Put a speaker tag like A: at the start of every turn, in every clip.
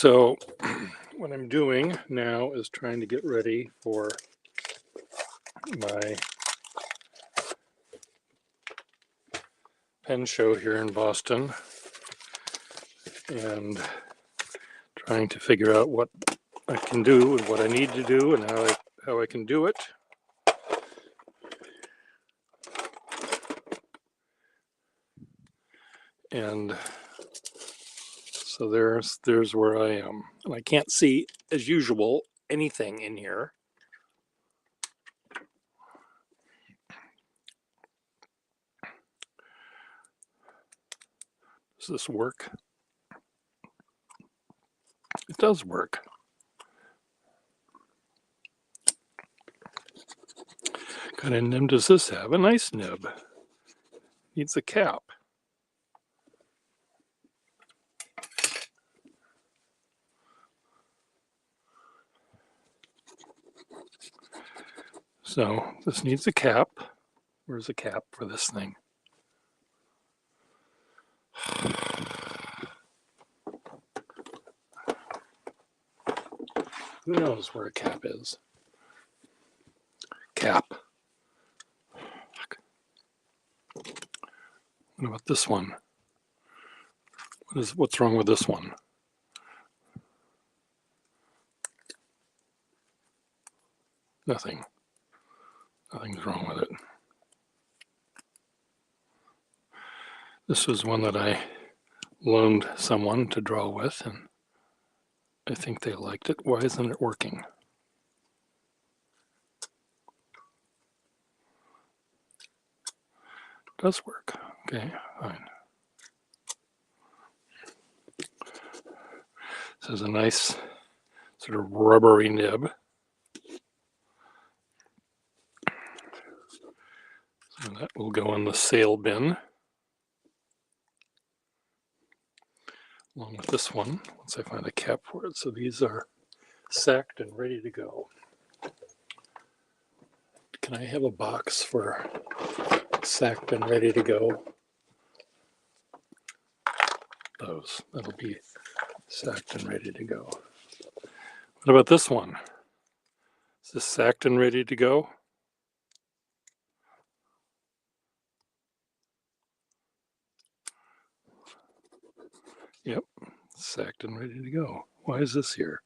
A: So what I'm doing now is trying to get ready for my pen show here in Boston and trying to figure out what I can do and what I need to do and how I can do it. And so there's where I am. And I can't see, as usual, anything in here. Does this work? It does work. What kind of nib does this have? A nice nib. Needs a cap. So this needs a cap. Where's the cap for this thing? Who knows where a cap is? Cap. What about this one? What's wrong with this one? Nothing. Nothing's wrong with it. This was one that I loaned someone to draw with, and I think they liked it. Why isn't it working? It does work. Okay, fine. This is a nice sort of rubbery nib. So that will go in the sale bin. Along with this one, once I find a cap for it. So these are sacked and ready to go. Can I have a box for sacked and ready to go? Those. That'll be sacked and ready to go. What about this one? Is this sacked and ready to go? Yep, sacked and ready to go. Why is this here?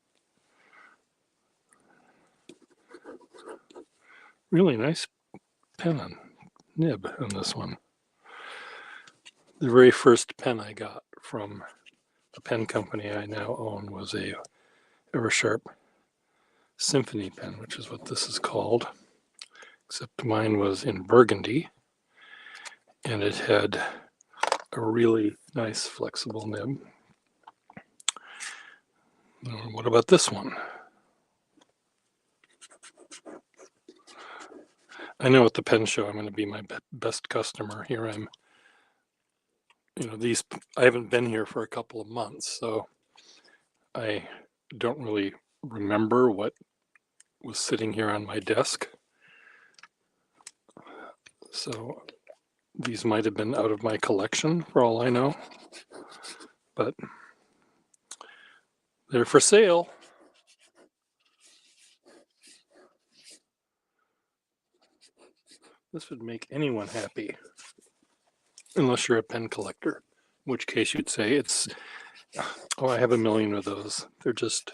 A: Really nice pen and nib on this one. The very first pen I got from a pen company I now own was a Eversharp Symphony pen, which is what this is called, except mine was in burgundy, and it had a really nice flexible nib. What about this one? I know at the pen show I'm going to be my best customer. Here I'm, I haven't been here for a couple of months, so I don't really remember what was sitting here on my desk. So these might have been out of my collection for all I know, but they're for sale. This would make anyone happy, unless you're a pen collector, in which case you'd say oh, I have a million of those. They're just,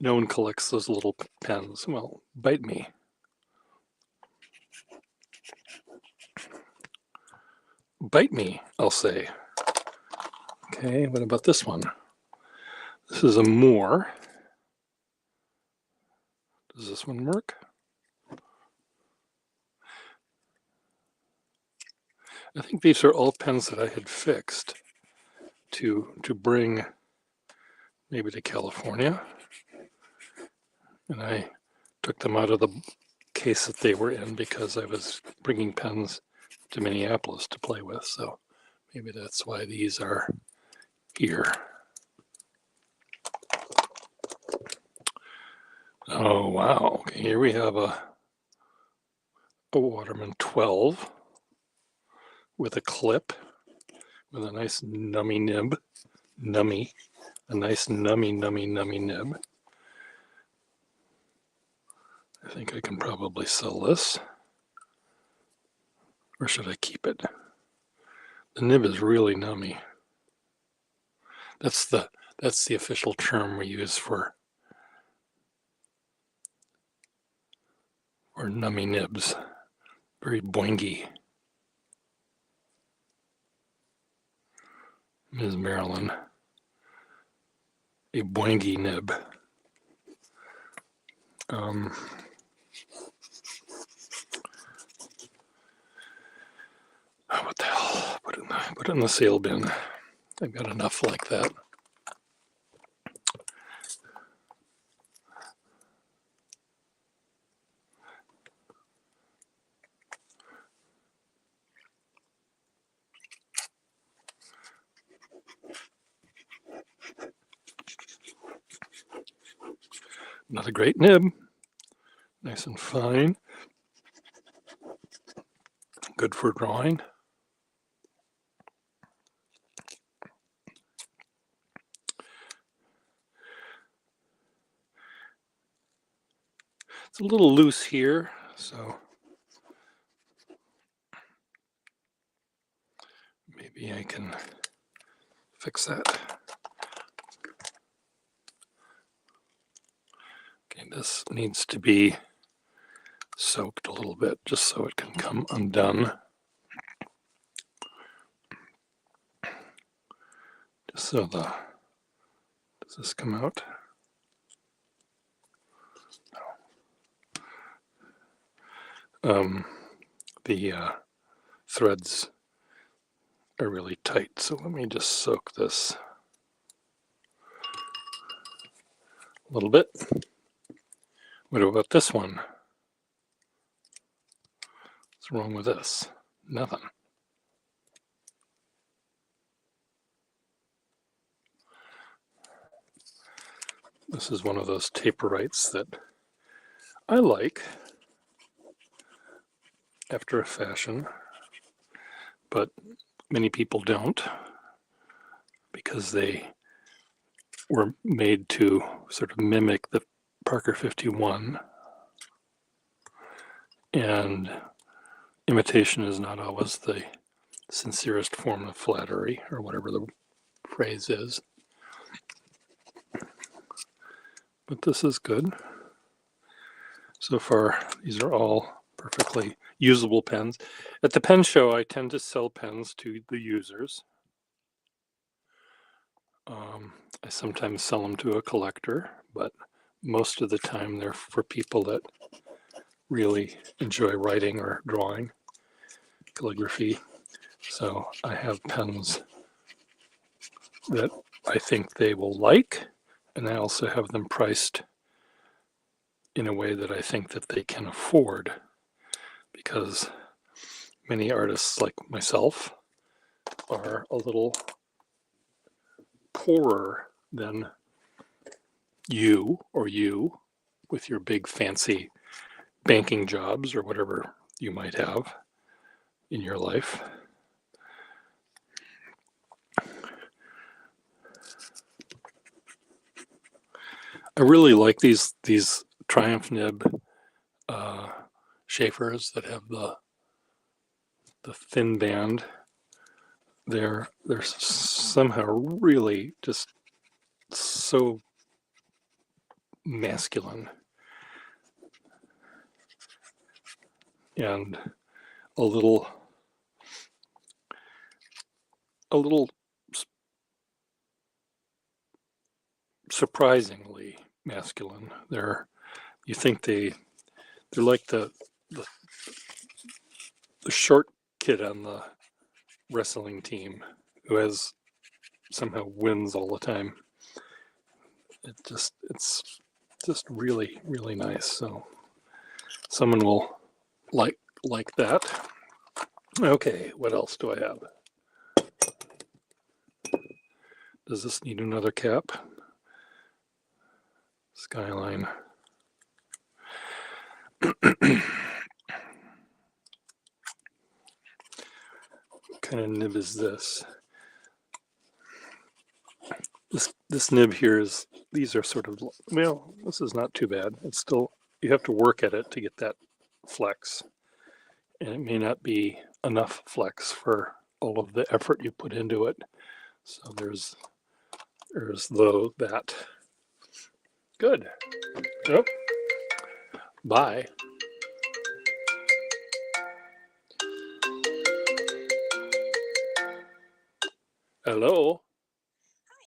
A: no one collects those little pens. Well, bite me. Bite me, I'll say. Okay, what about this one? This is a Moore. Does this one work? I think these are all pens that I had fixed to bring maybe to California. And I took them out of the case that they were in because I was bringing pens to Minneapolis to play with. So maybe that's why these are here. Oh, wow. Okay, here we have a Waterman 12 with a clip with a nice nummy nib. Nummy. a nice nummy nib. I think I can probably sell this. Or should I keep it? The nib is really nummy. That's the official term we use for nummy nibs. Very boingy. Ms. Marilyn. A boingy nib. What the hell? Put it in the sale bin. I've got enough like that. Not a great nib. Nice and fine. Good for drawing. It's a little loose here, so maybe I can fix that. Okay, this needs to be soaked a little bit just so it can come undone. Just so does this come out? The threads are really tight, so let me just soak this a little bit. What about this one? What's wrong with this? Nothing. This is one of those Taporites that I like after a fashion, but many people don't because they were made to sort of mimic the Parker 51, and imitation is not always the sincerest form of flattery, or whatever the phrase is. But this is good. So far, these are all perfectly usable pens. At the pen show, I tend to sell pens to the users. I sometimes sell them to a collector, but most of the time they're for people that really enjoy writing or drawing, calligraphy. So I have pens that I think they will like, and I also have them priced in a way that I think that they can afford, because many artists like myself are a little poorer than you with your big fancy banking jobs or whatever you might have in your life. I really like these Triumph nib Schaeffers that have the thin band. They're somehow really just so masculine and a little surprisingly masculine. You think they're like the short kid on the wrestling team who somehow wins all the time. It's just really, really nice. So someone will like that. Okay, what else do I have? Does this need another cap? Skyline. What kind of nib is this? This nib here is, these are sort of, well, this is not too bad. It's still, you have to work at it to get that flex. And it may not be enough flex for all of the effort you put into it. So there's that. Good. Yep. Bye. Hello.